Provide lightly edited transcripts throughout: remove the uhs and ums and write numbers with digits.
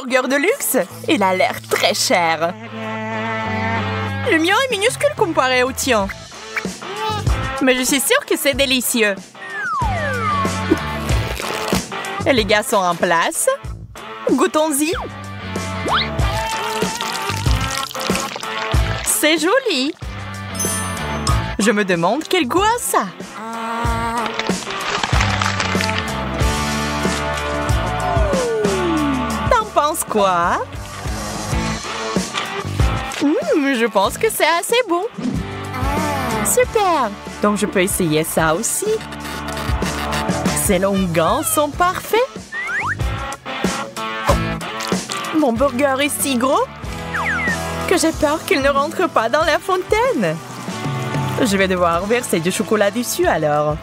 burger de luxe. Il a l'air très cher. Le mien est minuscule comparé au tien. Mais je suis sûre que c'est délicieux. Et les gars sont en place. Goûtons-y. C'est joli. Je me demande quel goût a ça. T'en penses quoi? Je pense que c'est assez bon. Super. Donc je peux essayer ça aussi. Ces longueurs sont parfaits. Mon burger est si gros que j'ai peur qu'il ne rentre pas dans la fontaine. Je vais devoir verser du chocolat dessus alors.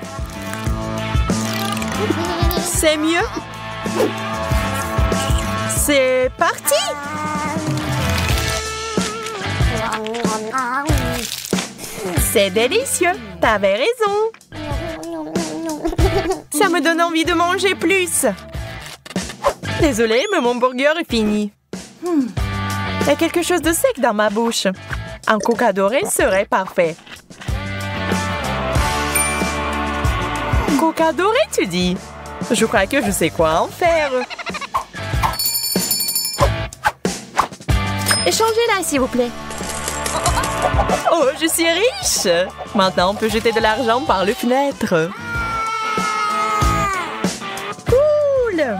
C'est mieux. C'est parti! C'est délicieux. T'avais raison. Ça me donne envie de manger plus. Désolée, mais mon burger est fini. Il y a quelque chose de sec dans ma bouche. Un coca doré serait parfait. Coca doré, tu dis? Je crois que je sais quoi en faire. Échangez-la, s'il vous plaît. Oh, je suis riche! Maintenant, on peut jeter de l'argent par les fenêtres. Cool!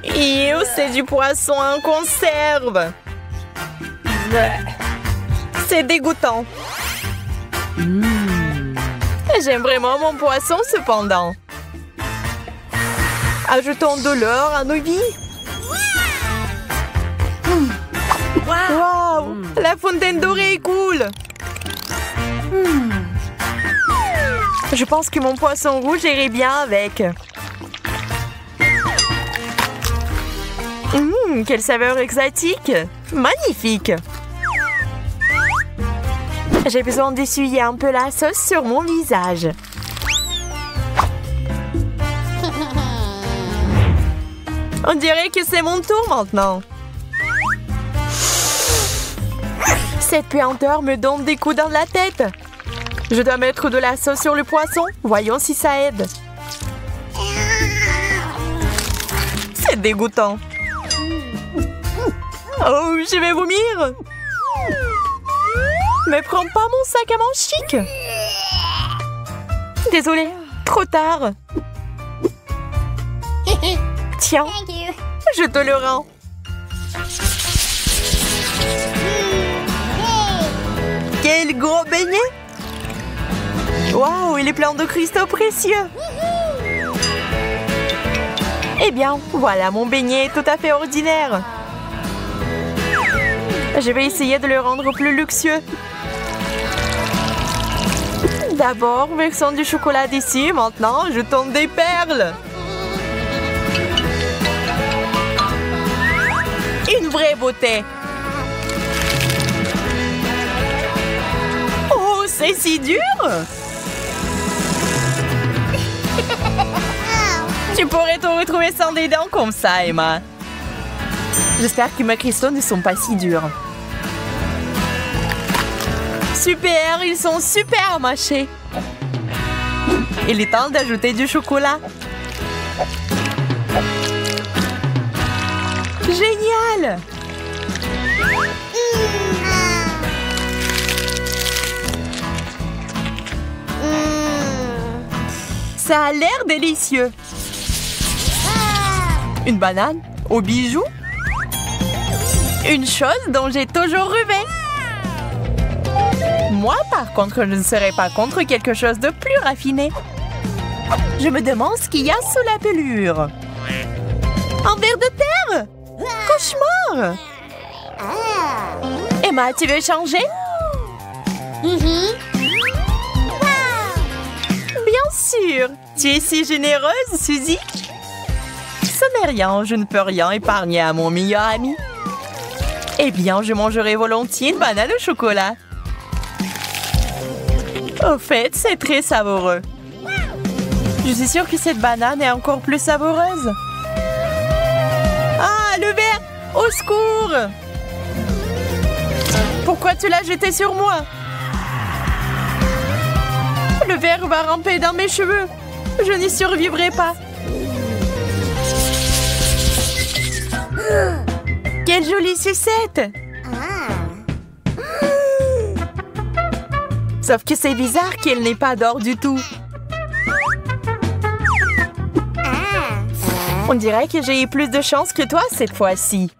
Ew, c'est du poisson en conserve. C'est dégoûtant. J'aime vraiment mon poisson cependant. Ajoutons de l'or à nos vies. Wow! La fontaine dorée est cool. Je pense que mon poisson rouge irait bien avec. Quelle saveur exotique! Magnifique! J'ai besoin d'essuyer un peu la sauce sur mon visage. On dirait que c'est mon tour maintenant. Cette puanteur me donne des coups dans la tête. Je dois mettre de la sauce sur le poisson. Voyons si ça aide. C'est dégoûtant. Oh, je vais vomir. Mais prends pas mon sac à main chic. Désolée, trop tard. Tiens, je te le rends. Quel gros beignet! Waouh, il est plein de cristaux précieux. Eh bien, voilà, mon beignet est tout à fait ordinaire. Je vais essayer de le rendre plus luxueux. D'abord, versons du chocolat dessus. Maintenant, ajoutons des perles. Une vraie beauté. Oh, c'est si dur. Tu pourrais te retrouver sans des dents comme ça, Emma. J'espère que mes cristaux ne sont pas si durs. Super, ils sont super mâchés. Il est temps d'ajouter du chocolat. Génial! Ça a l'air délicieux. Une banane aux bijoux. Une chose dont j'ai toujours rêvé. Moi, par contre, je ne serais pas contre quelque chose de plus raffiné. Je me demande ce qu'il y a sous la pelure. Un ver de terre? Cauchemar! Emma, tu veux changer? Bien sûr! Tu es si généreuse, Suzy! Ce n'est rien, je ne peux rien épargner à mon meilleur ami. Eh bien, je mangerai volontiers une banane au chocolat. Au fait, c'est très savoureux. Je suis sûre que cette banane est encore plus savoureuse. Ah, le verre! Au secours! Pourquoi tu l'as jeté sur moi? Le verre va ramper dans mes cheveux. Je n'y survivrai pas. Quelle jolie sucette! Sauf que c'est bizarre qu'elle n'ait pas d'or du tout. On dirait que j'ai eu plus de chance que toi cette fois-ci.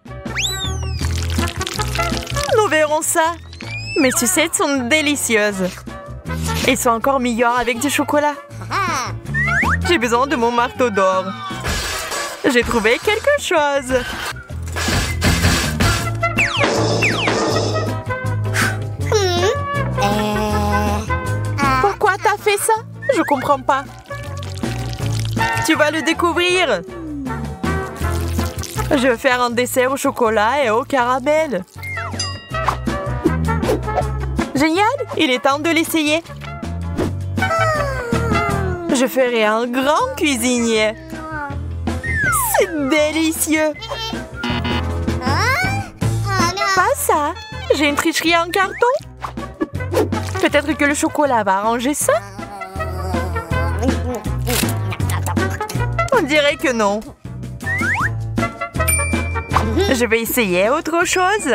Nous verrons ça. Mes sucettes sont délicieuses. Elles sont encore meilleures avec du chocolat. J'ai besoin de mon marteau d'or. J'ai trouvé quelque chose. Pourquoi t'as fait ça? Je comprends pas. Tu vas le découvrir. Je vais faire un dessert au chocolat et au caramel. Génial! Il est temps de l'essayer. Je ferai un grand cuisinier. C'est délicieux. Pas ça. J'ai une tricherie en carton. Peut-être que le chocolat va arranger ça. On dirait que non. Je vais essayer autre chose.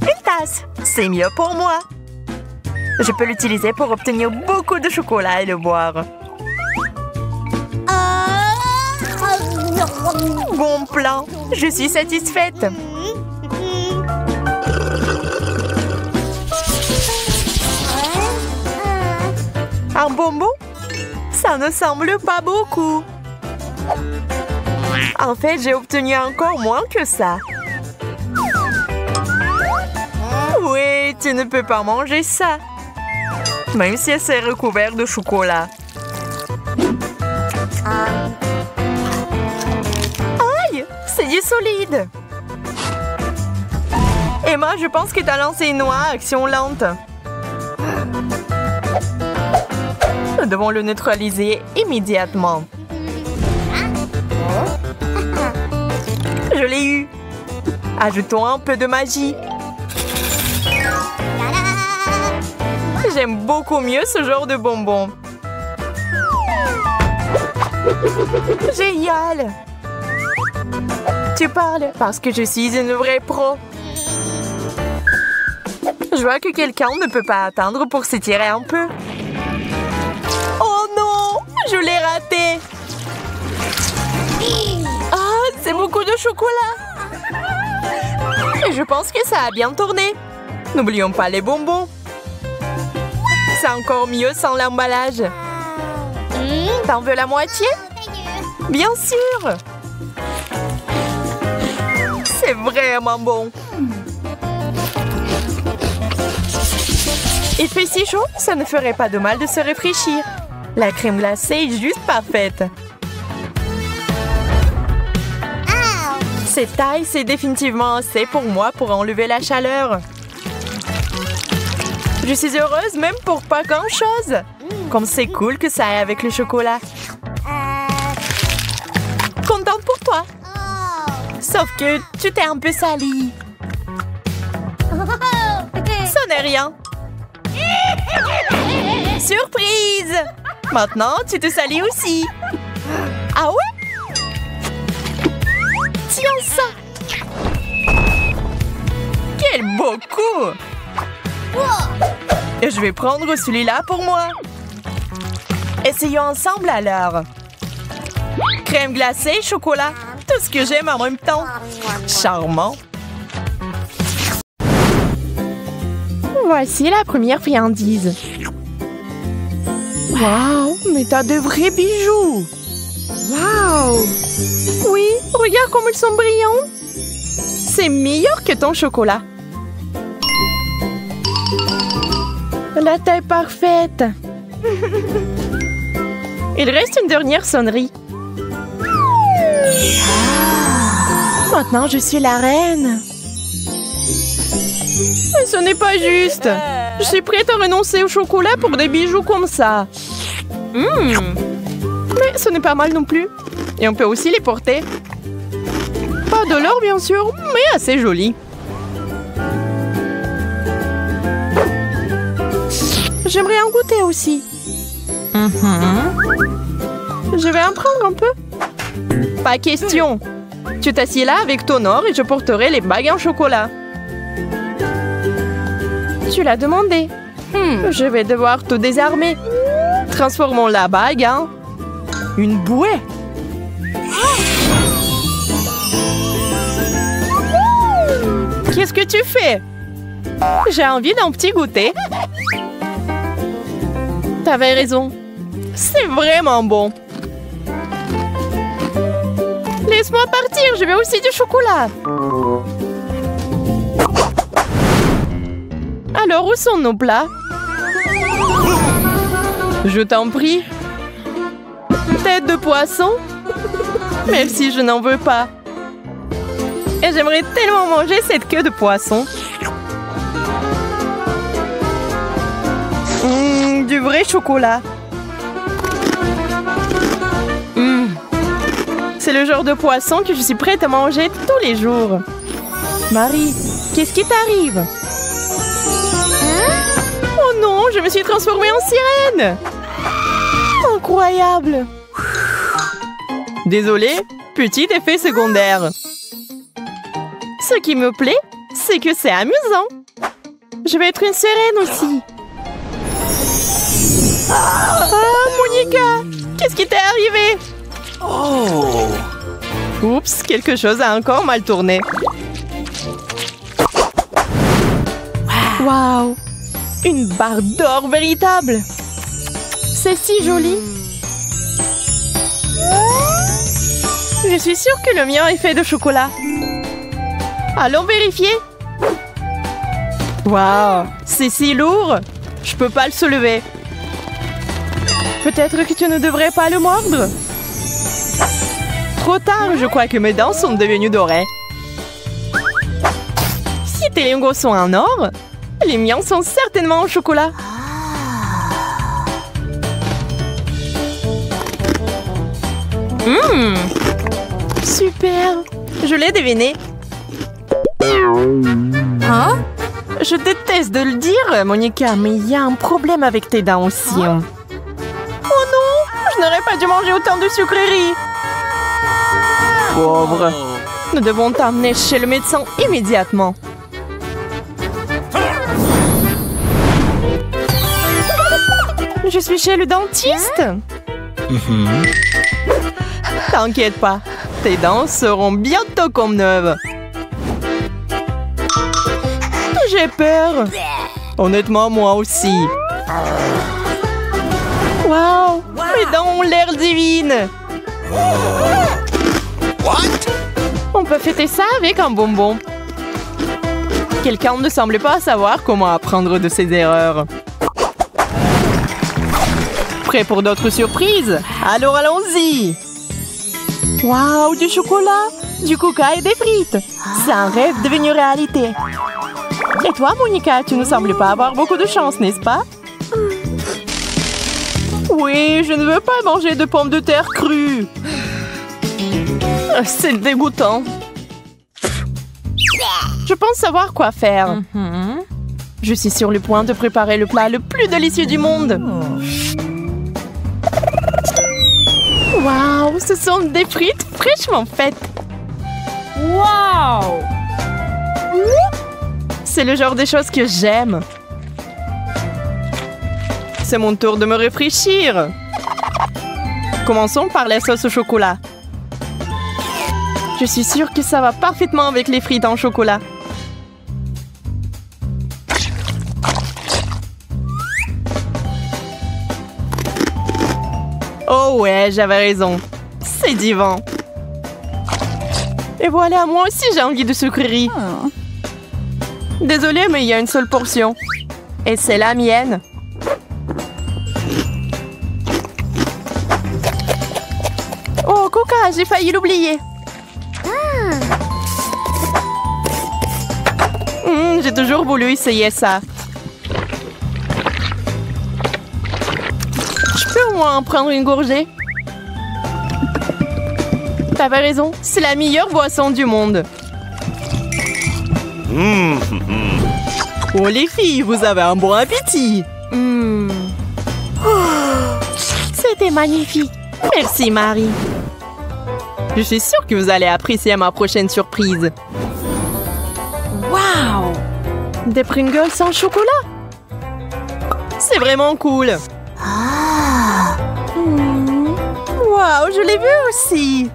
Une tasse, c'est mieux pour moi. Je peux l'utiliser pour obtenir beaucoup de chocolat et le boire. Bon plan, je suis satisfaite. Un bonbon? Ça ne semble pas beaucoup. En fait, j'ai obtenu encore moins que ça. Oui, tu ne peux pas manger ça. Même si c'est recouvert de chocolat. Aïe, c'est du solide. Emma, je pense que tu as lancé une noix à action lente. Nous devons le neutraliser immédiatement. Je l'ai eu. Ajoutons un peu de magie. J'aime beaucoup mieux ce genre de bonbons. Génial! Tu parles parce que je suis une vraie pro. Je vois que quelqu'un ne peut pas attendre pour s'étirer un peu. Oh non! Je l'ai raté! Ah, c'est beaucoup de chocolat! Et je pense que ça a bien tourné. N'oublions pas les bonbons. C'est encore mieux sans l'emballage. T'en veux la moitié? Bien sûr! C'est vraiment bon. Il fait si chaud, ça ne ferait pas de mal de se rafraîchir. La crème glacée est juste parfaite. Cette taille, c'est définitivement assez pour moi pour enlever la chaleur. Je suis heureuse même pour pas grand-chose. Comme c'est cool que ça aille avec le chocolat. Contente pour toi. Sauf que tu t'es un peu salie. Ça n'est rien. Surprise! Maintenant, tu te salis aussi. Ah ouais? Tiens ça! Quel beau coup! Et je vais prendre celui-là pour moi. Essayons ensemble alors. Crème glacée, chocolat. Tout ce que j'aime en même temps. Charmant. Voici la première friandise. Waouh, mais t'as de vrais bijoux. Waouh. Oui, regarde comme ils sont brillants. C'est meilleur que ton chocolat. La taille parfaite. Il reste une dernière sonnerie. Maintenant, je suis la reine. Mais ce n'est pas juste. Je suis prête à renoncer au chocolat pour des bijoux comme ça. Mais ce n'est pas mal non plus. Et on peut aussi les porter. Pas de l'or, bien sûr, mais assez joli. J'aimerais en goûter aussi. Je vais en prendre un peu. Pas question. Tu t'assieds là avec ton or et je porterai les bagues en chocolat. Tu l'as demandé. Je vais devoir te désarmer. Transformons la bague en une bouée. Qu'est-ce que tu fais? J'ai envie d'un petit goûter. T'avais raison. C'est vraiment bon. Laisse-moi partir, je veux aussi du chocolat. Alors, où sont nos plats? Je t'en prie. Tête de poisson? Merci, je n'en veux pas. Et j'aimerais tellement manger cette queue de poisson. Du vrai chocolat. C'est le genre de poisson que je suis prête à manger tous les jours. Marie, qu'est-ce qui t'arrive? Oh non, je me suis transformée en sirène! Incroyable! Désolée, petit effet secondaire. Ce qui me plaît, c'est que c'est amusant. Je vais être une sirène aussi. Ah, Monica! Qu'est-ce qui t'est arrivé? Oh! Oups, quelque chose a encore mal tourné. Waouh! Une barre d'or véritable! C'est si joli! Je suis sûre que le mien est fait de chocolat. Allons vérifier! Waouh! C'est si lourd! Je peux pas le soulever. Peut-être que tu ne devrais pas le mordre? Trop tard, je crois que mes dents sont devenues dorées. Si tes lingots sont en or, les miens sont certainement en chocolat. Super! Je l'ai deviné. Hein? Je déteste de le dire, Monica, mais il y a un problème avec tes dents aussi. Oh non! Je n'aurais pas dû manger autant de sucreries. Pauvre. Nous devons t'emmener chez le médecin immédiatement. Je suis chez le dentiste. T'inquiète pas, tes dents seront bientôt comme neuves. J'ai peur. Honnêtement, moi aussi. Waouh, mes dents ont l'air divines. On peut fêter ça avec un bonbon. Quelqu'un ne semble pas savoir comment apprendre de ses erreurs. Prêt pour d'autres surprises? Alors allons-y! Waouh, du chocolat, du coca et des frites! C'est un rêve devenu réalité. Et toi, Monica, tu ne sembles pas avoir beaucoup de chance, n'est-ce pas? Oui, je ne veux pas manger de pommes de terre crues. C'est dégoûtant. Je pense savoir quoi faire. Je suis sur le point de préparer le plat le plus délicieux du monde. Waouh, ce sont des frites fraîchement faites. Waouh! C'est le genre de choses que j'aime. C'est mon tour de me réfléchir. Commençons par la sauce au chocolat. Je suis sûre que ça va parfaitement avec les frites en chocolat. Oh ouais, j'avais raison. C'est divin. Et voilà, moi aussi j'ai envie de sucreries. Désolée, mais il y a une seule portion. Et c'est la mienne. Oh, Coca, j'ai failli l'oublier. J'ai toujours voulu essayer ça. Je Je peux au moins en prendre une gorgée. T'avais raison, c'est la meilleure boisson du monde. Oh les filles, vous avez un bon appétit. C'était magnifique. Merci Marie. Je suis sûre que vous allez apprécier ma prochaine surprise. Wow! Des Pringles sans chocolat? C'est vraiment cool. Wow, je l'ai vu aussi.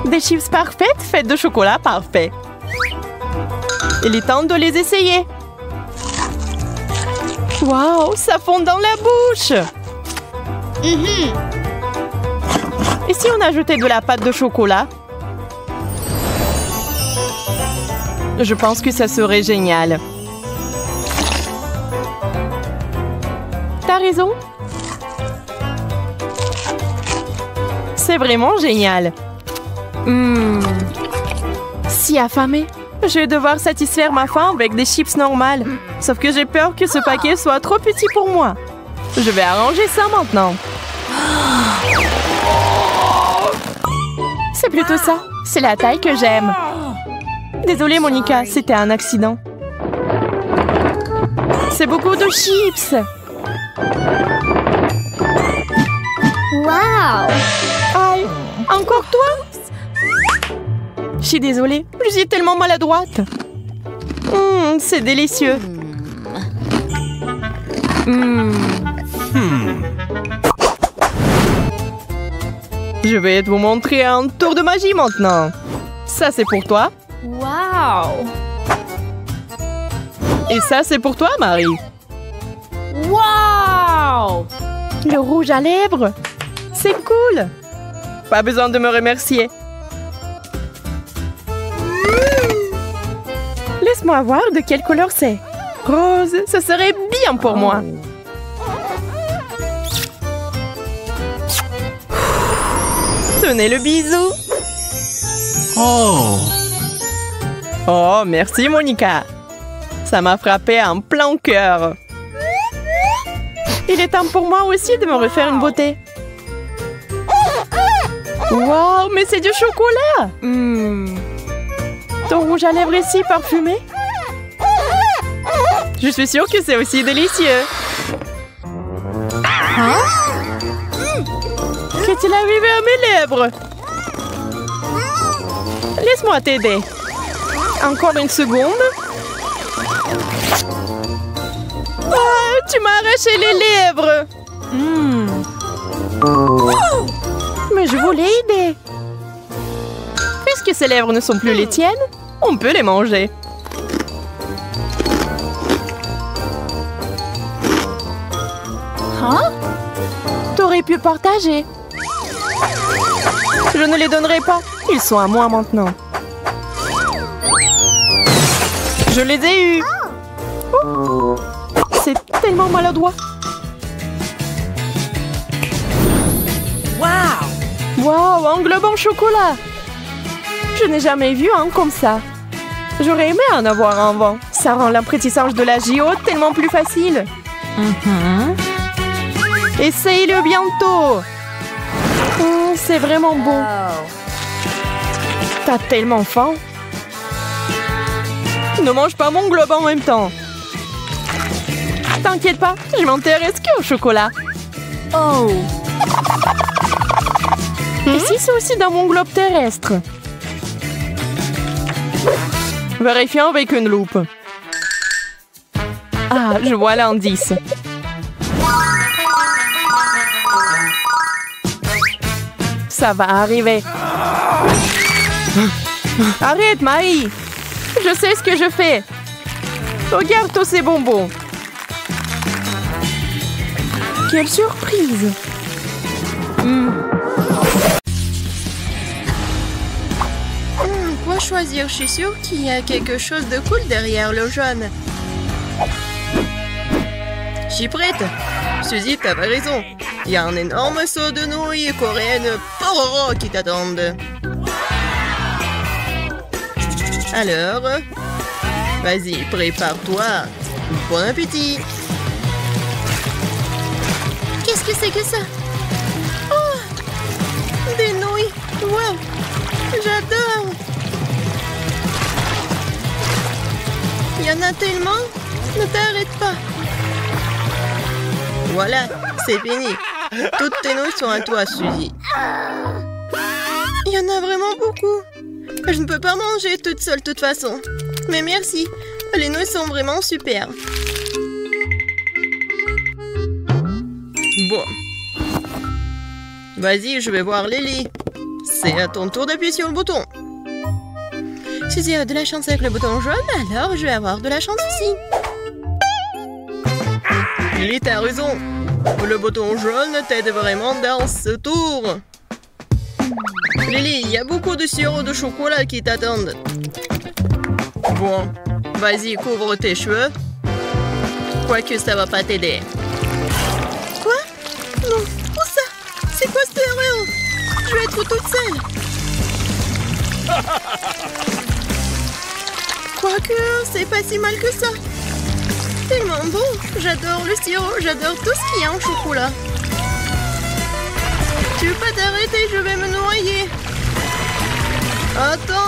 Des chips parfaites faites de chocolat parfait. Il est temps de les essayer. Wow, ça fond dans la bouche. Et si on ajoutait de la pâte de chocolat? Je pense que ça serait génial. T'as raison. C'est vraiment génial. Si affamée. Je vais devoir satisfaire ma faim avec des chips normales. Sauf que j'ai peur que ce paquet soit trop petit pour moi. Je vais arranger ça maintenant. C'est plutôt ça. C'est la taille que j'aime. Désolée, Monica, c'était un accident. C'est beaucoup de chips. Wow! Aïe, encore toi? Je suis désolée, je suis tellement maladroite. C'est délicieux. Je vais vous montrer un tour de magie maintenant. Ça, c'est pour toi. Wow! Et ça, c'est pour toi, Marie. Wow! Le rouge à lèvres. C'est cool. Pas besoin de me remercier. Laisse-moi voir de quelle couleur c'est. Rose, ce serait bien pour moi. Tenez le bisou. Oh, merci Monica. Ça m'a frappé en plein cœur. Il est temps pour moi aussi de me refaire une beauté. Wow, mais c'est du chocolat. Ton rouge à lèvres est si parfumé. Je suis sûre que c'est aussi délicieux. Qu'est-il arrivé à mes lèvres? Laisse-moi t'aider. Encore une seconde. Oh, tu m'as arraché les lèvres. Mais je voulais aider. Puisque ces lèvres ne sont plus les tiennes, on peut les manger. T'aurais pu partager. Je ne les donnerai pas. Ils sont à moi maintenant. Je les ai eus. C'est tellement maladroit. Wow, un globe en chocolat. Je n'ai jamais vu un comme ça. J'aurais aimé en avoir un avant. Ça rend l'apprentissage de la JO tellement plus facile. Essaye-le bientôt. C'est vraiment bon. T'as tellement faim. Ne mange pas mon globe en même temps. T'inquiète pas, je m'intéresse qu'au chocolat. Et si c'est aussi dans mon globe terrestre? Vérifions avec une loupe. Ah, je vois l'indice. Ça va arriver. Arrête, Marie. Je sais ce que je fais. Regarde tous ces bonbons. Quelle surprise. Quoi choisir? Je suis sûre qu'il y a quelque chose de cool derrière le jaune. Je suis prête. Suzy, t'avais raison. Il y a un énorme seau de nouilles coréennes pororo qui t'attendent. Alors, Vas-y, prépare-toi. Bon appétit. Qu'est-ce que c'est que ça? Oh! Des nouilles. Wow! J'adore. Il y en a tellement. Ne t'arrête pas. Voilà, c'est fini. Toutes tes nouilles sont à toi, Suzy. Il y en a vraiment beaucoup. Je ne peux pas manger toute seule de toute façon. Mais merci. Les nouilles sont vraiment super. Bon. Vas-y, je vais voir Lily. C'est à ton tour d'appuyer sur le bouton. Suzy a de la chance avec le bouton jaune, alors je vais avoir de la chance aussi. Lily, t'as raison. Le bouton jaune t'aide vraiment dans ce tour. Lily, il y a beaucoup de sirop de chocolat qui t'attendent. Bon, vas-y, couvre tes cheveux. Quoique ça va pas t'aider. Quoi? Non, où ça? C'est quoi cette erreur? Je vais être toute seule. Quoique, c'est pas si mal que ça. Tellement bon. J'adore le sirop, j'adore tout ce qu'il y a en chocolat. Tu veux pas t'arrêter, je vais me noyer. Attends.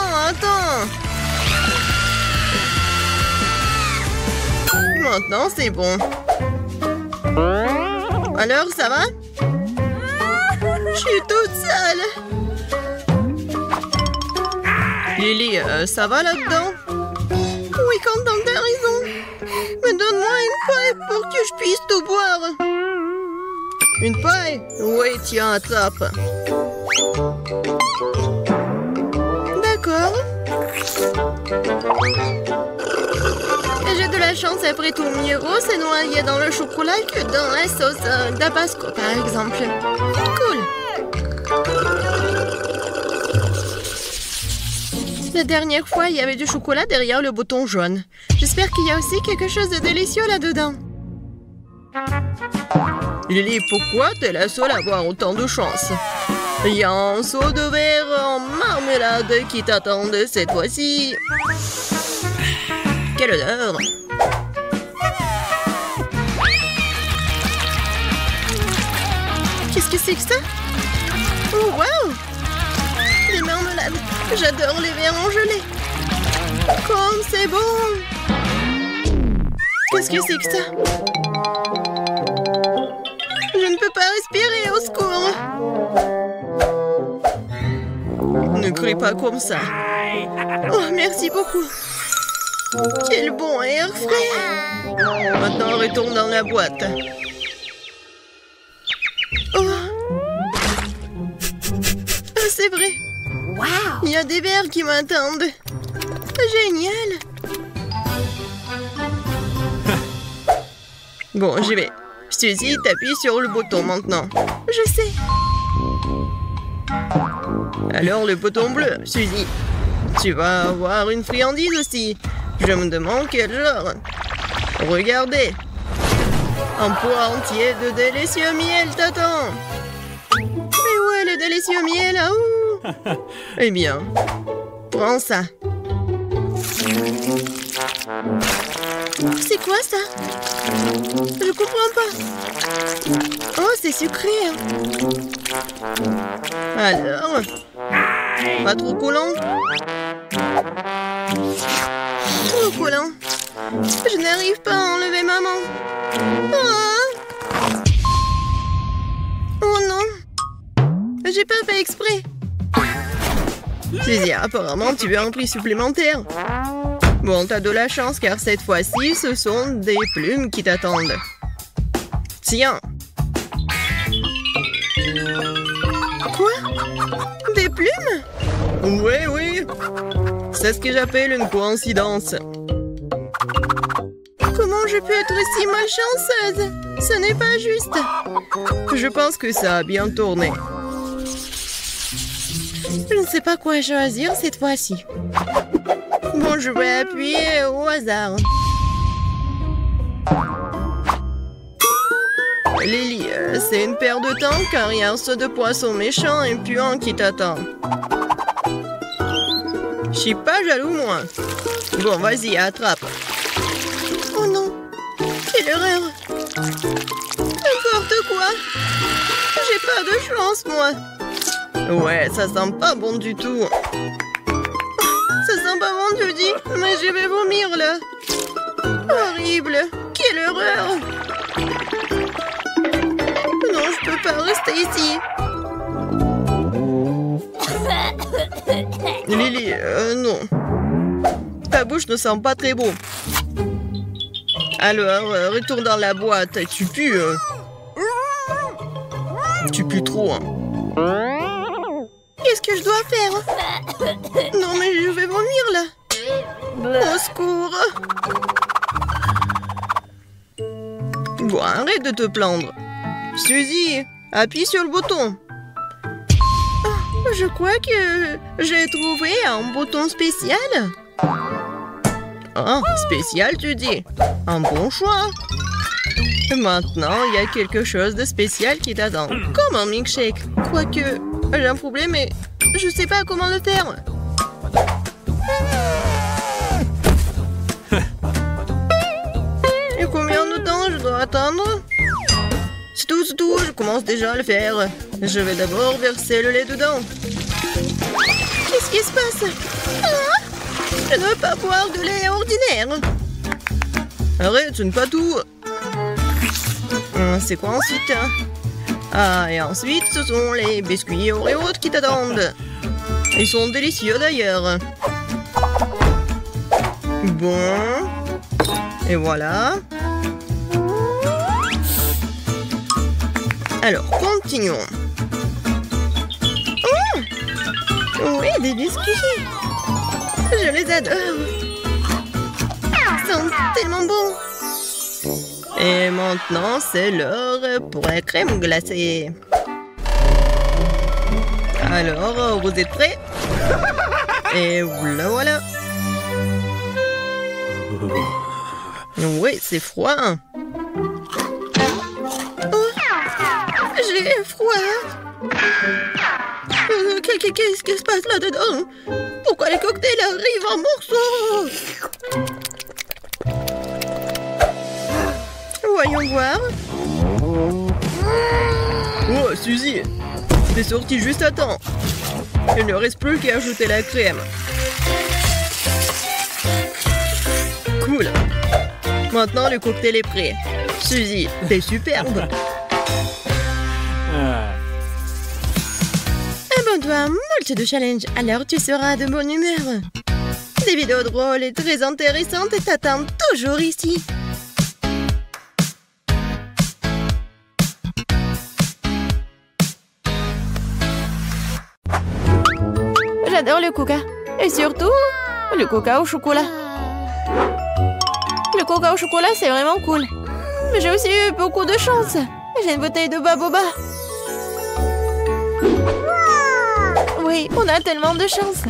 Maintenant, c'est bon. Alors, ça va? Je suis toute seule. Lily, ça va là-dedans? Oui, Quentin, t'as raison. Mais donne-moi une paille pour que je puisse tout boire. Une paille? Oui, tiens, attrape. D'accord. J'ai de la chance après tout. Mieux c'est noyé dans le chocolat que dans la sauce Tabasco, par exemple. Cool. La dernière fois, il y avait du chocolat derrière le bouton jaune. J'espère qu'il y a aussi quelque chose de délicieux là-dedans. Lily, pourquoi t'es la seule à avoir autant de chance? Il y a un seau de verre en marmelade qui t'attend cette fois-ci. Quelle odeur! Qu'est-ce que c'est que ça? Oh, wow! Les marmelades! J'adore les verres en gelée! Comme c'est bon! Qu'est-ce que c'est que ça? Je ne peux pas respirer, au secours! Ne crie pas comme ça! Oh, merci beaucoup! Quel bon air frais! Maintenant, retourne dans la boîte. Oh! C'est vrai! Wow! Il y a des verres qui m'attendent! Génial! Bon, j'y vais. Suzy, t'appuies sur le bouton maintenant. Je sais. Alors, le bouton bleu, Suzy. Tu vas avoir une friandise aussi. Je me demande quel genre. Regardez. Un pot entier de délicieux miel t'attend. Mais où est le délicieux miel là? Eh bien, prends ça. C'est quoi ça? Je comprends pas. Oh, c'est sucré. Alors, pas trop collant? Trop collant. Je n'arrive pas à enlever maman. Oh non. J'ai pas fait exprès. Suzy, apparemment, tu as un prix supplémentaire. Bon, t'as de la chance car cette fois-ci, ce sont des plumes qui t'attendent. Tiens. Quoi? Des plumes? Oui. C'est ce que j'appelle une coïncidence. Comment je peux être si malchanceuse? Ce n'est pas juste. Je pense que ça a bien tourné. Je ne sais pas quoi choisir cette fois-ci. Bon, je vais appuyer au hasard. Lily, c'est une perte de temps car il y a un seau de poisson méchant et puant qui t'attend. Je suis pas jaloux, moi. Bon, vas-y, attrape. Oh non. Quelle erreur. N'importe quoi. J'ai pas de chance, moi. Ouais, ça sent pas bon du tout. Ça sent pas bon, tu dis? Mais je vais vomir, là. Horrible. Quelle horreur. Non, je peux pas rester ici. Lily, non. Ta bouche ne sent pas très bon. Alors, retourne dans la boîte. Tu pues. Tu pues trop, hein. Qu'est-ce que je dois faire? Non, mais je vais vomir, là. Au secours. Bon, arrête de te plaindre. Suzy, appuie sur le bouton. Je crois que j'ai trouvé un bouton spécial. Ah, spécial, tu dis? Un bon choix. Maintenant, il y a quelque chose de spécial qui t'attend. Comme un milkshake. Quoique, j'ai un problème et je sais pas comment le faire. Et combien de temps je dois attendre? C'est tout, je commence déjà à le faire. Je vais d'abord verser le lait dedans. Qu'est-ce qui se passe? Ah, je ne veux pas boire de lait ordinaire. Arrête, ce n'est pas tout. C'est quoi ensuite? Ah, et ensuite, ce sont les biscuits Oreo qui t'attendent. Ils sont délicieux d'ailleurs. Bon. Et voilà. Alors, continuons. Oh! Oui, des biscuits. Je les adore. Ils sont tellement bons. Et maintenant, c'est l'heure pour la crème glacée. Alors, vous êtes prêts? Et voilà. Oui, c'est froid. J'ai froid. Qu'est-ce qui se passe là-dedans? Pourquoi les cocktails arrivent en morceaux? Voyons voir. Oh, Suzy, t'es sortie juste à temps. Il ne reste plus qu'à ajouter la crème. Cool. Maintenant, le cocktail est prêt. Suzy, t'es superbe. Abonne-toi à moult de challenges, alors tu seras de bonne humeur. Des vidéos drôles et très intéressantes t'attendent toujours ici. J'adore le coca. Et surtout, le coca au chocolat. Le coca au chocolat, c'est vraiment cool. Mais j'ai aussi eu beaucoup de chance. J'ai une bouteille de Baboba. Oui, on a tellement de chance.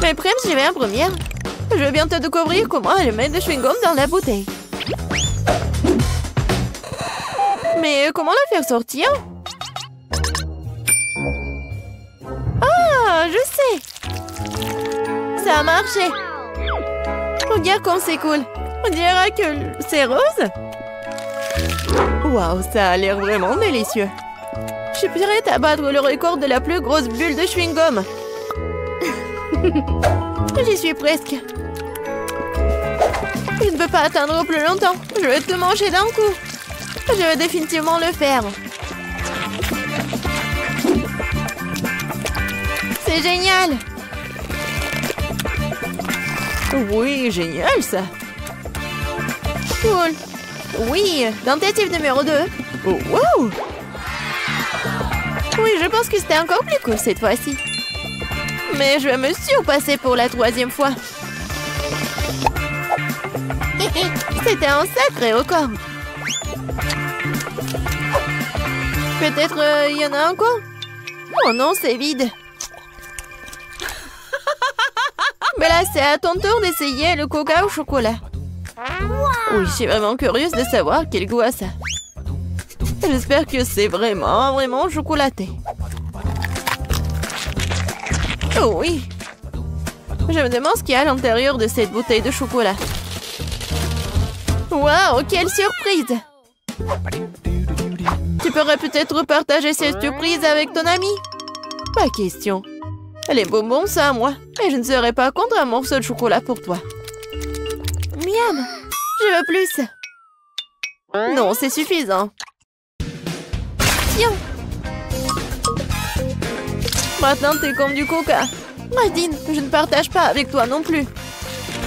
Mais Prem, j'y vais en première. Je vais bientôt découvrir comment elle met de chewing-gum dans la bouteille. Mais comment la faire sortir? Ah, je sais. Ça a marché. Regarde comme c'est cool. On dirait que c'est rose. Waouh, ça a l'air vraiment délicieux. Je suis prête à battre le record de la plus grosse bulle de chewing-gum. J'y suis presque. Je ne peux pas attendre plus longtemps. Je vais tout manger d'un coup. Je vais définitivement le faire. C'est génial. Oui, génial ça. Cool. Oui, tentative numéro 2. Oh, wow. Oui, je pense que c'était encore plus cool cette fois-ci. Mais je vais me surpasser pour la 3e fois. C'était un sacré record. Peut-être il y en a encore? Oh non, c'est vide. Mais là, c'est à ton tour d'essayer le coca au chocolat. Oui, je suis vraiment curieuse de savoir quel goût a ça. J'espère que c'est vraiment chocolaté. Oh oui. Je me demande ce qu'il y a à l'intérieur de cette bouteille de chocolat. Waouh, quelle surprise! Tu pourrais peut-être partager cette surprise avec ton ami? Pas question. Les bonbons, c'est à moi. Et je ne serais pas contre un morceau de chocolat pour toi. Miam! Je veux plus. Non, c'est suffisant. Tiens! Maintenant, t'es comme du coca. Nadine, je ne partage pas avec toi non plus.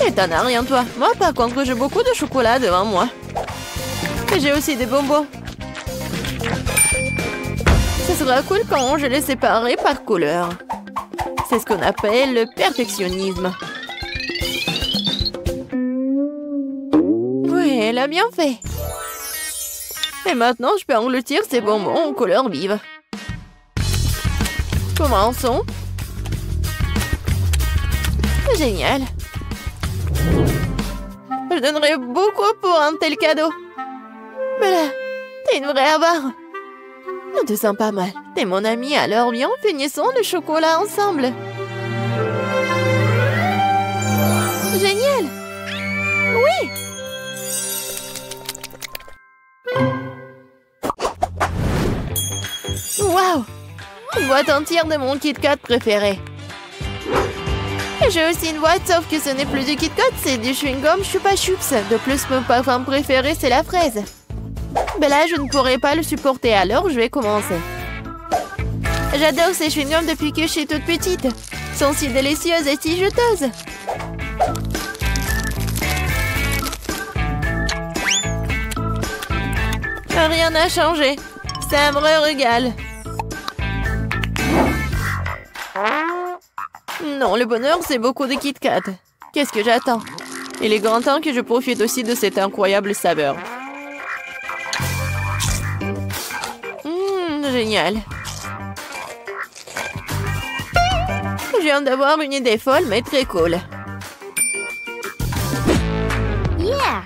Et t'en as rien, toi. Moi, par contre, j'ai beaucoup de chocolat devant moi. Et j'ai aussi des bonbons. Ce sera cool quand je les séparerai par couleur. C'est ce qu'on appelle le perfectionnisme. Oui, elle a bien fait. Et maintenant, je peux engloutir ces bonbons aux couleurs vives. Commençons. Génial. Je donnerais beaucoup pour un tel cadeau. Mais là, t'es une vraie avare. On te sent pas mal. T'es mon ami, alors viens, finissons le chocolat ensemble. Génial. Oui. Waouh. Une boîte entière de mon Kit Kat préféré. Et j'ai aussi une boîte, sauf que ce n'est plus du Kit Kat, c'est du chewing-gum Chupa Chups. De plus, mon parfum préféré, c'est la fraise. Mais là, je ne pourrais pas le supporter, alors je vais commencer. J'adore ces chewing-gums depuis que je suis toute petite. Ils sont si délicieuses et si juteuses. Rien n'a changé. C'est un vrai régal. Non, le bonheur, c'est beaucoup de Kit Kat. Qu'est-ce que j'attends? Il est grand temps que je profite aussi de cette incroyable saveur. Génial. Je viens d'avoir une idée folle, mais très cool. Yeah!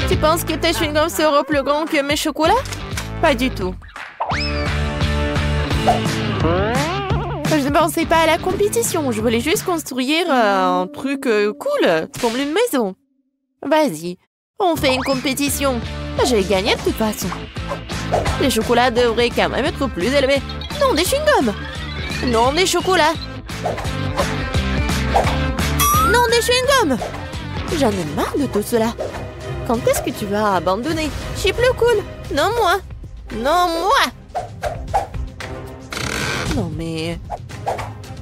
Tu penses que tes chewing-gums seront plus grands que mes chocolats? Pas du tout. Je ne pensais pas à la compétition. Je voulais juste construire un truc cool, comme une maison. Vas-y, on fait une compétition. J'ai gagné de toute façon. Les chocolats devraient quand même être plus élevés. Non, des chewing-gums. Non, des chocolats. Non, des chewing-gums. J'en ai marre de tout cela. Quand est-ce que tu vas abandonner? Je suis plus cool. Non, moi. Non, moi. Non, mais...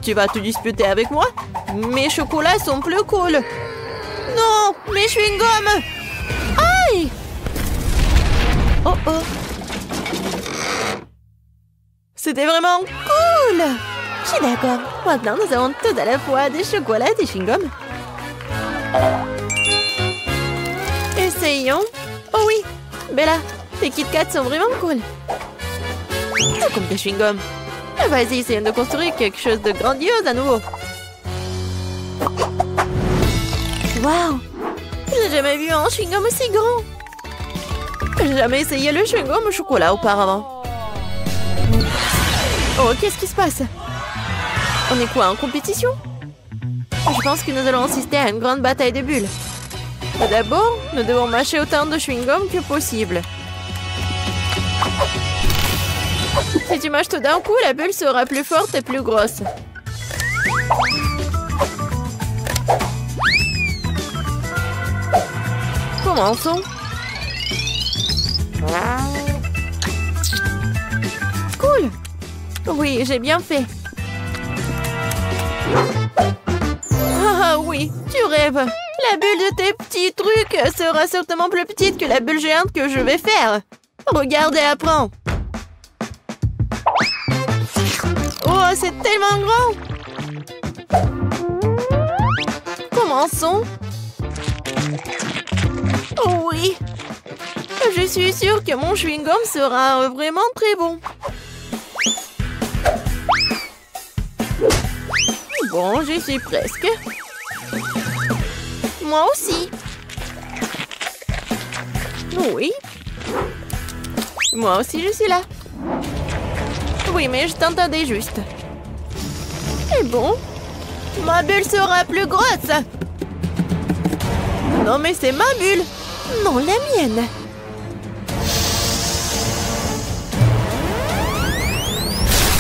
Tu vas te disputer avec moi? Mes chocolats sont plus cool. Non, mes chewing-gums. Aïe! Oh oh! C'était vraiment cool! Je suis d'accord. Maintenant, nous avons tout à la fois des chocolats et des chewing-gums. Essayons. Oh oui! Bella, tes Kit Kat sont vraiment cool. Tout comme tes chewing-gums. Vas-y, essayons de construire quelque chose de grandiose à nouveau. Waouh! J'ai jamais vu un chewing-gum aussi grand. J'ai jamais essayé le chewing-gum au chocolat auparavant. Oh, qu'est-ce qui se passe? On est quoi, en compétition? Je pense que nous allons assister à une grande bataille de bulles. D'abord, nous devons mâcher autant de chewing-gum que possible. Si tu mâches tout d'un coup, la bulle sera plus forte et plus grosse. Commençons. Cool. Oui, j'ai bien fait. Ah oui, tu rêves. La bulle de tes petits trucs sera certainement plus petite que la bulle géante que je vais faire. Regarde et apprends. Oh, c'est tellement grand. Commençons. Oh oui. Je suis sûre que mon chewing-gum sera vraiment très bon. Bon, j'y suis presque. Moi aussi. Oui. Moi aussi, je suis là. Oui, mais je t'entendais juste. C'est bon. Ma bulle sera plus grosse. Non, mais c'est ma bulle. Non, la mienne.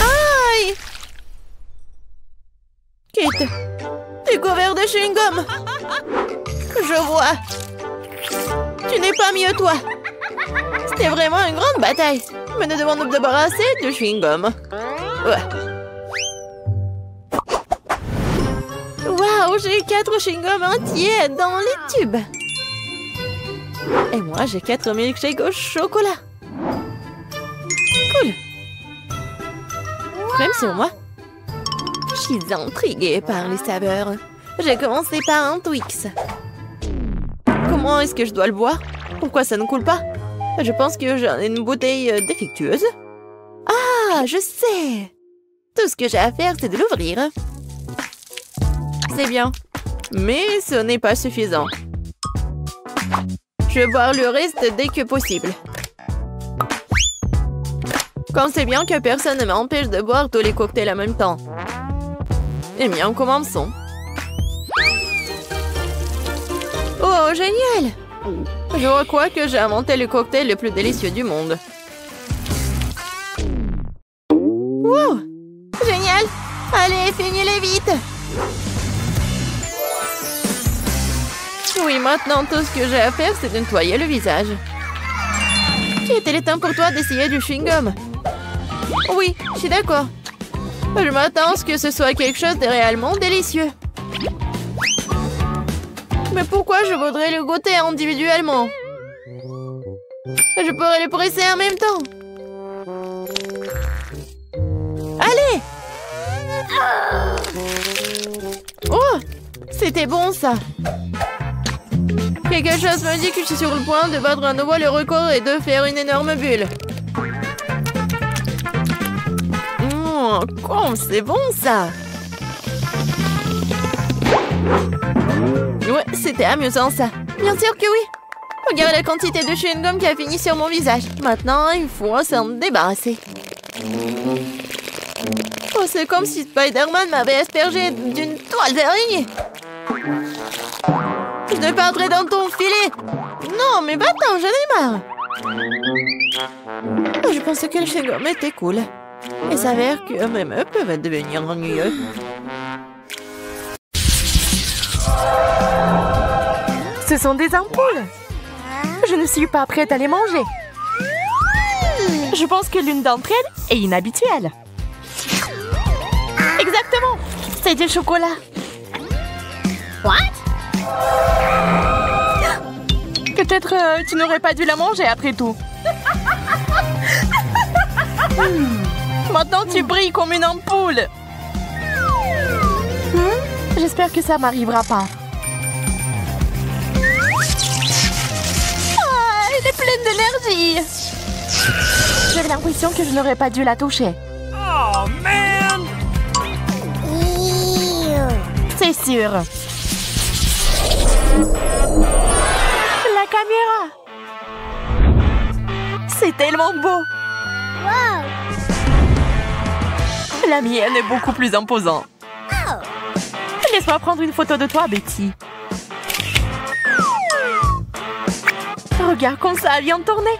Aïe! Kate, t'es couvert de chewing-gum. Je vois. Tu n'es pas mieux, toi. C'était vraiment une grande bataille. Mais nous devons nous débarrasser de chewing-gum. Ouais. Waouh, j'ai 4 chewing-gums entiers dans les tubes. Et moi, j'ai 4 milkshakes au chocolat. Cool. Même sur moi. Je suis intriguée par les saveurs. J'ai commencé par un Twix. Comment est-ce que je dois le boire? Pourquoi ça ne coule pas? Je pense que j'ai une bouteille défectueuse. Ah, je sais. Tout ce que j'ai à faire, c'est de l'ouvrir. C'est bien. Mais ce n'est pas suffisant. Je vais boire le reste dès que possible. Comme c'est bien que personne ne m'empêche de boire tous les cocktails en même temps. Eh bien, commençons. Oh, génial! Je crois que j'ai inventé le cocktail le plus délicieux du monde. Wow! Génial! Allez, finis-les vite! Oui, maintenant, tout ce que j'ai à faire, c'est de nettoyer le visage. Il est temps pour toi d'essayer du chewing-gum. Oui, je suis d'accord. Je m'attends à ce que ce soit quelque chose de réellement délicieux. Mais pourquoi je voudrais le goûter individuellement? Je pourrais le presser en même temps. Allez! Oh! C'était bon, ça. Quelque chose me dit que je suis sur le point de battre à nouveau le record et de faire une énorme bulle. Oh, c'est bon, ça. Ouais, c'était amusant, ça. Bien sûr que oui. Regarde la quantité de chewing-gum qui a fini sur mon visage. Maintenant, il faut s'en débarrasser. Oh, c'est comme si Spider-Man m'avait aspergé d'une toile d'araignée. Je ne vais pas entrer dans ton filet. Non, mais va-t'en, j'en ai marre. Oh, je pensais que le chewing-gum était cool. Il s'avère que même eux peuvent devenir ennuyeux. Ce sont des ampoules. Je ne suis pas prête à les manger. Je pense que l'une d'entre elles est inhabituelle. Exactement. C'est du chocolat. What? Peut-être tu n'aurais pas dû la manger après tout. Maintenant tu brilles comme une ampoule. J'espère que ça m'arrivera pas. Ah, elle est pleine d'énergie. J'avais l'impression que je n'aurais pas dû la toucher. Oh man! C'est sûr. La caméra. C'est tellement beau. Wow! La mienne est beaucoup plus imposante. Laisse-moi prendre une photo de toi, Betty. Regarde comme ça vient de tourner.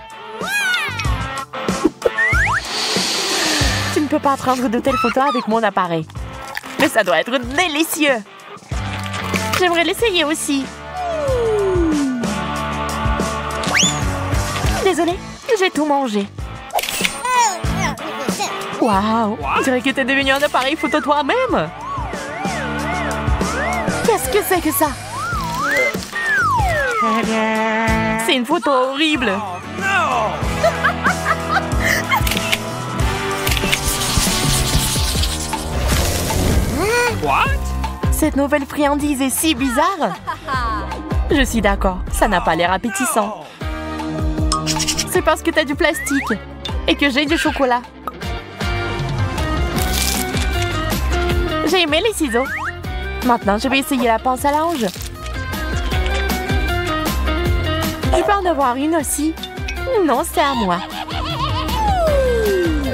Tu ne peux pas prendre de telles photos avec mon appareil. Mais ça doit être délicieux. J'aimerais l'essayer aussi. Désolée, j'ai tout mangé. Waouh, on dirait que t'es devenu un appareil photo toi-même. Qu'est-ce que c'est que ça? C'est une photo horrible. Oh no! What? Cette nouvelle friandise est si bizarre. Je suis d'accord, ça n'a pas l'air appétissant. C'est parce que t'as du plastique et que j'ai du chocolat. J'ai aimé les ciseaux. Maintenant, je vais essayer la pince à linge. Je peux en avoir une aussi. Non, c'est à moi.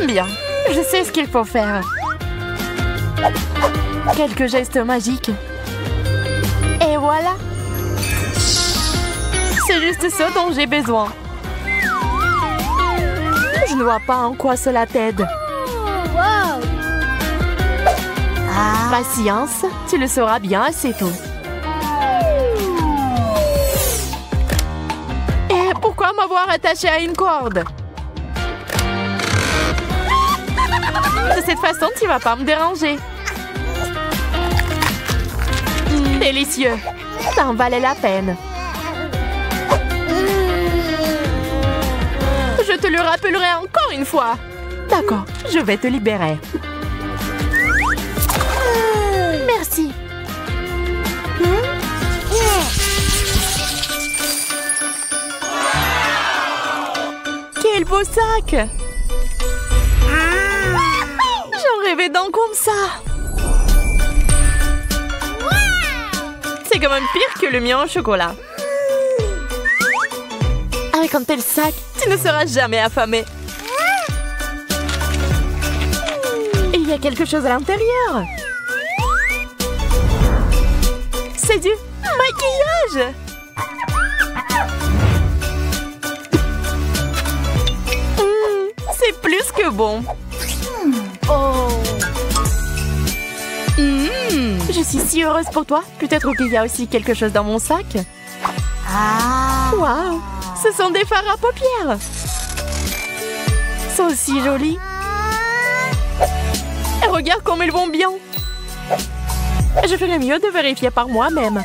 Bien, je sais ce qu'il faut faire. Quelques gestes magiques. Et voilà. C'est juste ça dont j'ai besoin. Je ne vois pas en quoi cela t'aide. Wow. Patience, tu le sauras bien assez tôt. Et pourquoi m'avoir attaché à une corde? De cette façon, tu vas pas me déranger. Délicieux. Ça en valait la peine. Je te le rappellerai encore une fois. D'accord, je vais te libérer. Merci. Quel beau sac! J'en rêvais d'un comme ça. C'est quand même pire que le mien au chocolat. Avec un tel sac, tu ne seras jamais affamé. Il y a quelque chose à l'intérieur. C'est du maquillage. C'est plus que bon. Oh. Je suis si heureuse pour toi. Peut-être qu'il y a aussi quelque chose dans mon sac. Waouh, ce sont des fards à paupières. Ils sont aussi jolis. Et regarde comme ils vont bien. Je ferais mieux de vérifier par moi-même.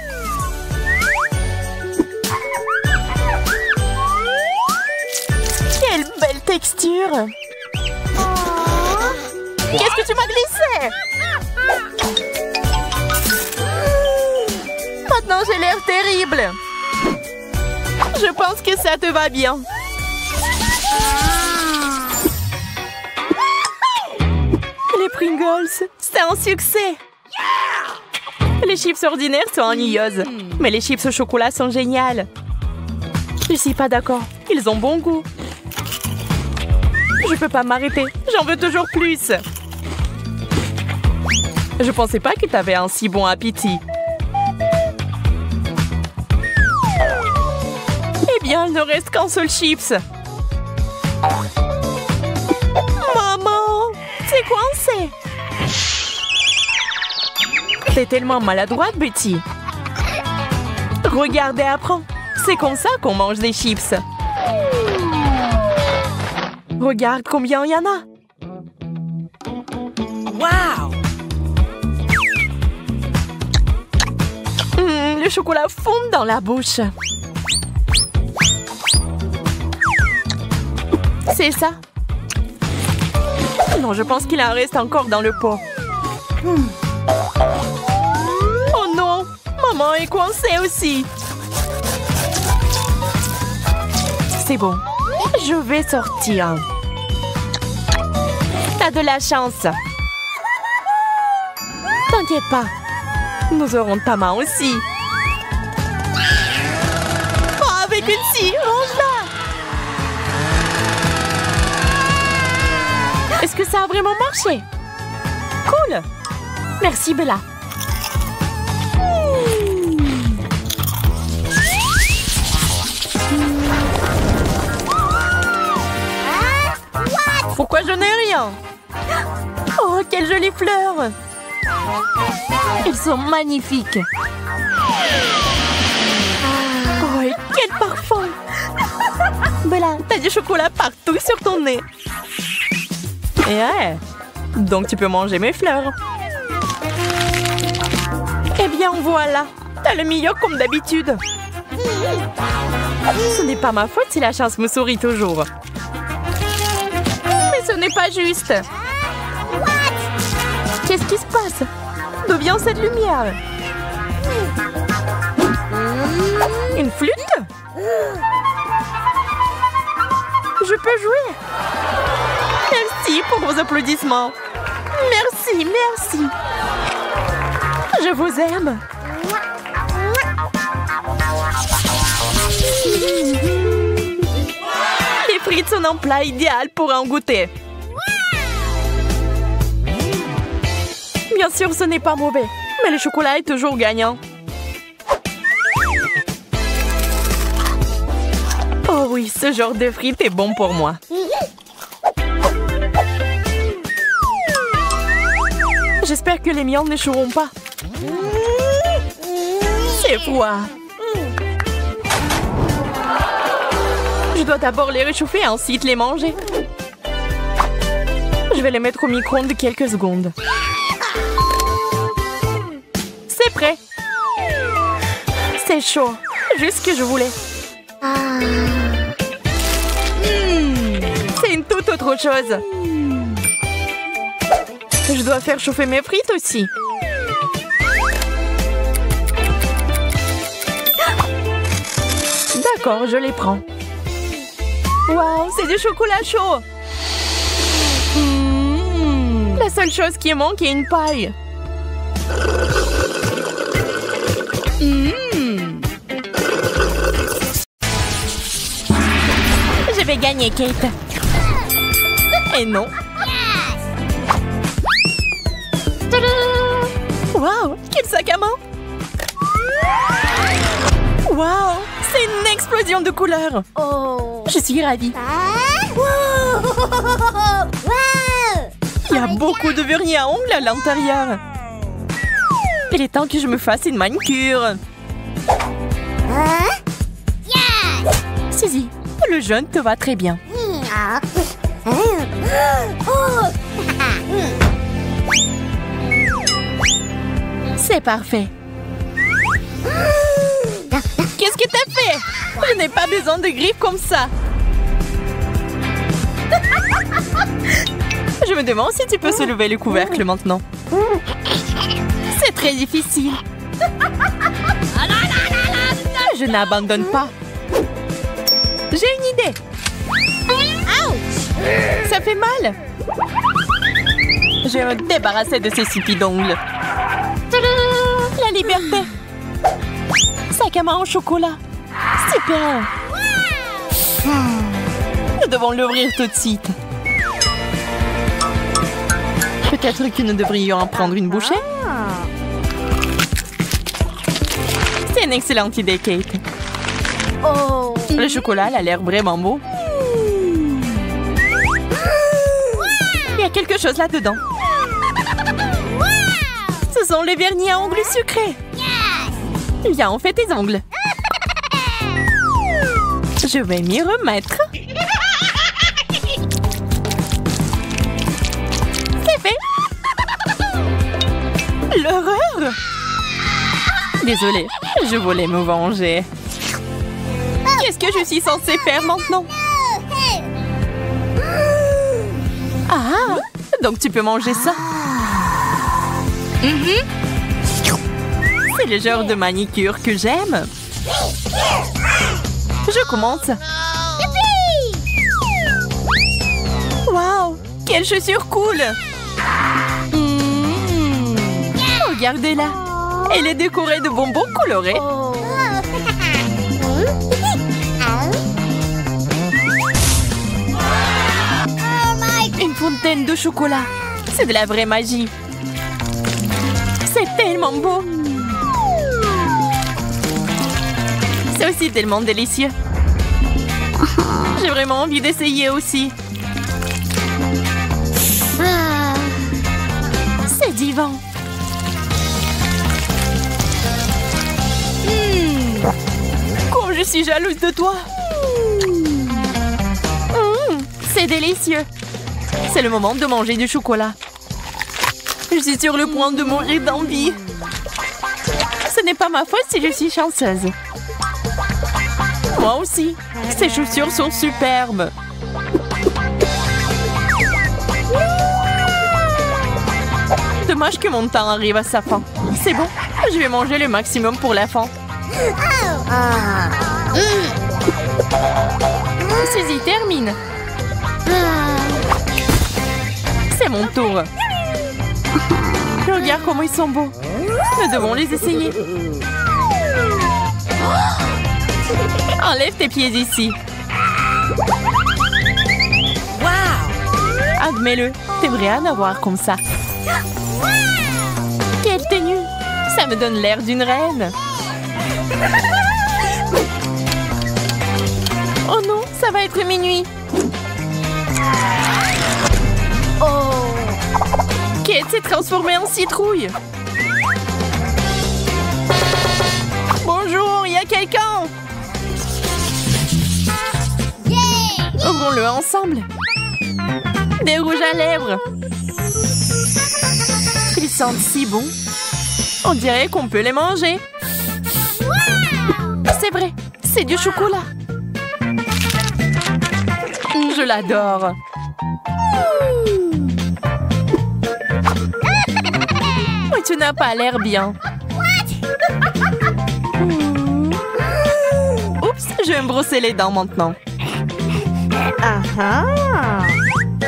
Quelle belle texture. Qu'est-ce que tu m'as glissé? Maintenant, j'ai l'air terrible. Je pense que ça te va bien. Les Pringles, c'est un succès. Les chips ordinaires sont ennuyeuses, mais les chips au chocolat sont géniales. Je suis pas d'accord. Ils ont bon goût. Je peux pas m'arrêter. J'en veux toujours plus. Je pensais pas que t'avais un si bon appétit. Eh bien, il ne reste qu'un seul chips. Maman, c'est coincé. T'es tellement maladroite, Betty. Regarde et apprends. C'est comme ça qu'on mange des chips. Regarde combien il y en a. Wow! Le chocolat fond dans la bouche. C'est ça. Non, je pense qu'il en reste encore dans le pot. Oh non! Maman est coincée aussi. C'est bon. Je vais sortir. T'as de la chance. T'inquiète pas. Nous aurons ta main aussi. Oh, avec une scie, range-la. Est-ce que ça a vraiment marché? Cool. Merci, Bella. Pourquoi je n'ai rien? Oh, quelles jolies fleurs! Elles sont magnifiques! Oh, et quel parfum! Bella, t'as du chocolat partout sur ton nez! Et ouais! Donc tu peux manger mes fleurs! Eh bien voilà! T'as le meilleur comme d'habitude! Ce n'est pas ma faute si la chance me sourit toujours! Ce n'est pas juste. Qu'est-ce qui se passe? D'où vient cette lumière? Une flûte? Je peux jouer. Merci pour vos applaudissements. Merci, merci. Je vous aime. Les frites sont un plat idéal pour en goûter. Bien sûr, ce n'est pas mauvais, mais le chocolat est toujours gagnant. Oh oui, ce genre de frites est bon pour moi. J'espère que les miens n'échoueront pas. C'est froid. Je dois d'abord les réchauffer et ensuite les manger. Je vais les mettre au micro-ondes quelques secondes. C'est prêt. C'est chaud. Juste ce que je voulais. C'est une toute autre chose. Je dois faire chauffer mes frites aussi. D'accord, je les prends. Waouh, c'est du chocolat chaud. La seule chose qui manque est une paille. Je vais gagner, Kate. Et non. Waouh, quel sac à main. Waouh, c'est une explosion de couleurs. Oh. Je suis ravie. Il y a beaucoup de vernis à ongles à l'intérieur. Il est temps que je me fasse une manicure. Suzy, le jaune te va très bien. C'est parfait. Qu'est-ce que t'as fait? Je n'ai pas besoin de griffes comme ça. Je me demande si tu peux soulever le couvercle maintenant. C'est très difficile. Je n'abandonne pas. J'ai une idée. Ça fait mal. Je vais me débarrasser de ces sipis d'ongles. La liberté. Sac à main au chocolat. Super. Nous devons l'ouvrir tout de suite. Peut-être que nous devrions en prendre une bouchée. C'est une excellente idée, Kate. Oh. Le chocolat a l'air vraiment beau. Il y a quelque chose là-dedans. Ce sont les vernis à ongles sucrés. Viens, on fait tes ongles. Je vais m'y remettre. C'est fait. L'horreur. Désolée, je voulais me venger. Qu'est-ce que je suis censée faire maintenant? Ah, donc tu peux manger ça. C'est le genre de manicure que j'aime. Je commence. Waouh, quelle chaussure cool. Regardez-la. Elle est décorée de bonbons colorés. Une fontaine de chocolat. C'est de la vraie magie. C'est tellement beau. C'est aussi tellement délicieux. J'ai vraiment envie d'essayer aussi. C'est divin. Comme je suis jalouse de toi. C'est délicieux. C'est le moment de manger du chocolat. Je suis sur le point de mourir d'envie. Ce n'est pas ma faute si je suis chanceuse. Moi aussi. Ces chaussures sont superbes. Dommage que mon temps arrive à sa fin. C'est bon, je vais manger le maximum pour la fin. Suzy, termine. C'est mon tour. Regarde comment ils sont beaux. Nous devons les essayer. Enlève tes pieds ici. Wow! Admets-le, t'aimerais en avoir comme ça. me donne l'air d'une reine. Oh non, ça va être minuit. Oh. Kate s'est transformée en citrouille. Bonjour, il y a quelqu'un? Ouvrons-le ensemble. Des rouges à lèvres. Ils sentent si bon. On dirait qu'on peut les manger. C'est vrai, c'est du chocolat. Je l'adore. Mais tu n'as pas l'air bien. Oups, je vais me brosser les dents maintenant.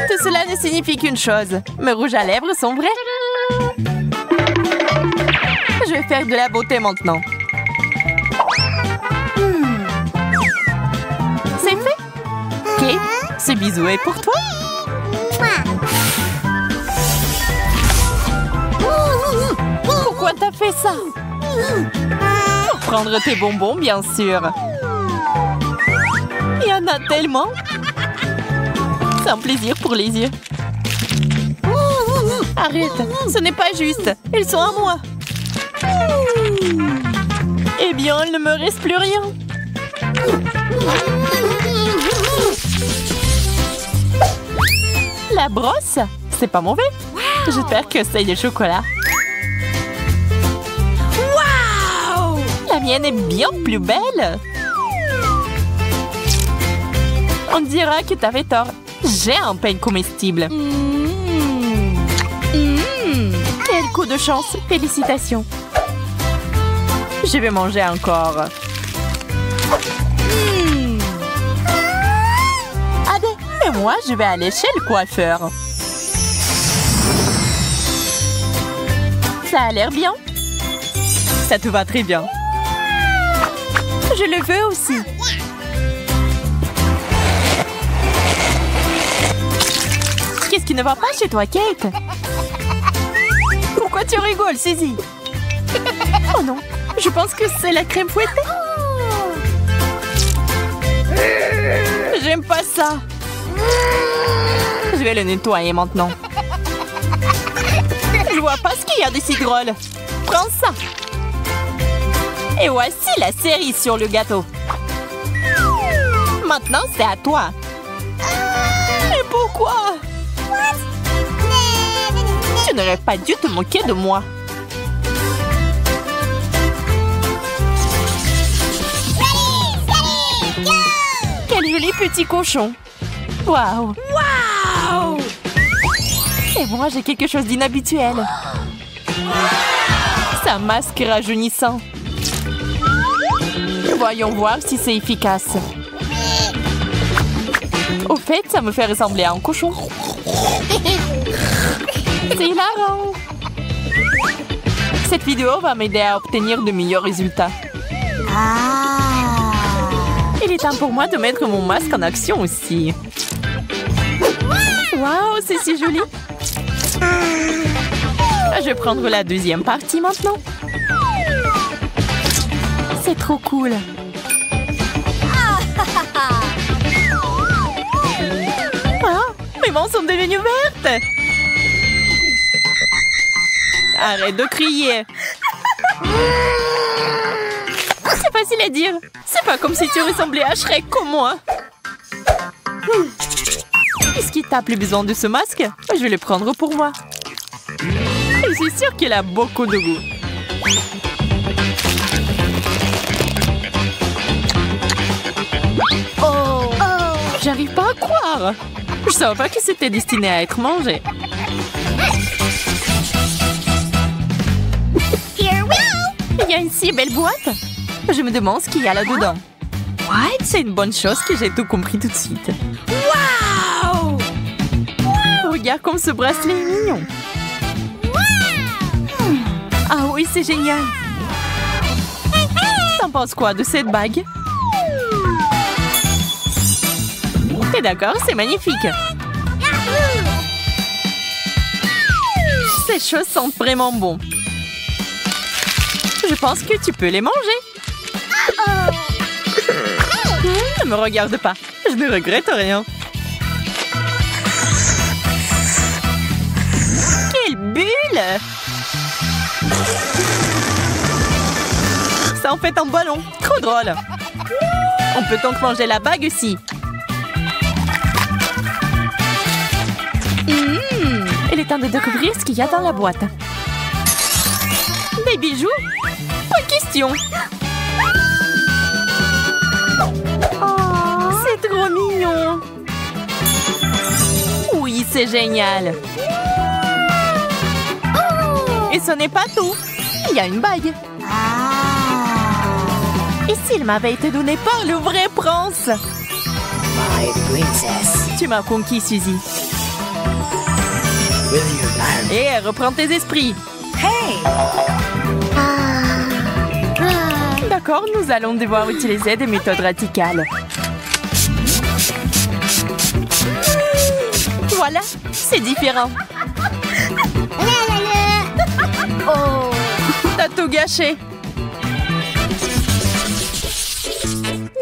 Tout cela ne signifie qu'une chose. Mes rouges à lèvres sont vrais. Je vais faire de la beauté maintenant. C'est fait. Kate, ce bisou est pour toi. Pourquoi t'as fait ça? Pour prendre tes bonbons, bien sûr. Il y en a tellement. C'est un plaisir pour les yeux. Arrête, ce n'est pas juste. Ils sont à moi. Eh bien, il ne me reste plus rien. La brosse, c'est pas mauvais. J'espère que c'est du chocolat. Wow! La mienne est bien plus belle. On dira que t'avais tort. J'ai un peigne comestible. Quel coup de chance. Félicitations. Je vais manger encore. Allez, et moi, je vais aller chez le coiffeur. Ça a l'air bien. Ça te va très bien. Je le veux aussi. Qu'est-ce qui ne va pas chez toi, Kate? Pourquoi tu rigoles, Suzy? Oh non, je pense que c'est la crème fouettée. J'aime pas ça. Je vais le nettoyer maintenant. Je vois pas ce qu'il y a de si drôle. Prends ça. Et voici la cerise sur le gâteau. Maintenant, c'est à toi. Mais pourquoi? Tu n'aurais pas dû te moquer de moi. Quel joli petit cochon. Waouh. Waouh. Et moi, j'ai quelque chose d'inhabituel. C'est un masque rajeunissant. Voyons voir si c'est efficace. Au fait, ça me fait ressembler à un cochon. C'est hilarant. Cette vidéo va m'aider à obtenir de meilleurs résultats. Il est temps pour moi de mettre mon masque en action aussi. Waouh, c'est si joli. Je vais prendre la deuxième partie maintenant. C'est trop cool. Ah, mes mains sont devenues vertes. Arrête de crier. C'est facile à dire. C'est pas comme si tu ressemblais à Shrek comme moi. Est-ce qu'il t'a plus besoin de ce masque? Je vais le prendre pour moi. Je suis sûre qu'il a beaucoup de goût. Oh, j'arrive pas à croire. Je savais pas que c'était destiné à être mangé. Il y a une si belle boîte. Je me demande ce qu'il y a là-dedans. What? C'est une bonne chose que j'ai tout compris tout de suite. Wow! Regarde comme ce bracelet est mignon. Ah oui, c'est génial. T'en penses quoi de cette bague? T'es d'accord? C'est magnifique. Ces choses sentent vraiment bon. Je pense que tu peux les manger. Ne me regarde pas. Je ne regrette rien. Quelle bulle! Ça en fait un ballon. Trop drôle. On peut donc manger la bague aussi. Il est temps de découvrir ce qu'il y a dans la boîte. Des bijoux? Pas question. C'est trop mignon. Oui, c'est génial. Et ce n'est pas tout. Il y a une bague. Et s'il m'avait été donné par le vrai prince? My princess. Tu m'as conquis, Suzy. Will you marry? Et reprends tes esprits. Hey! D'accord, nous allons devoir utiliser des méthodes radicales. Voilà, c'est différent. Oh! T'as tout gâché.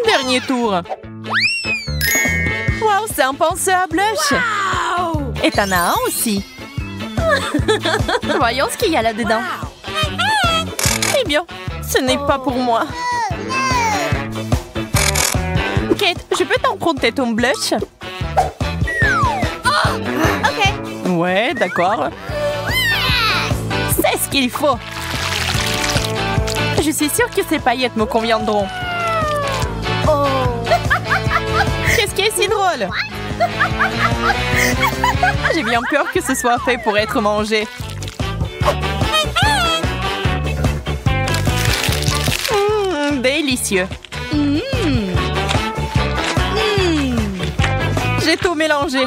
Dernier tour. Wow, c'est un pinceau à blush. Wow! Et t'en as un aussi. Voyons ce qu'il y a là-dedans. Eh bien, ce n'est pas pour moi. Kate, je peux t'emprunter ton blush? Ok. Ouais, d'accord. C'est ce qu'il faut. Je suis sûre que ces paillettes me conviendront. Oh! Qu'est-ce qui est si drôle? J'ai bien peur que ce soit fait pour être mangé. Délicieux. J'ai tout mélangé.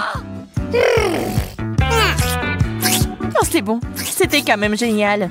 Oh, c'est bon. C'était quand même génial.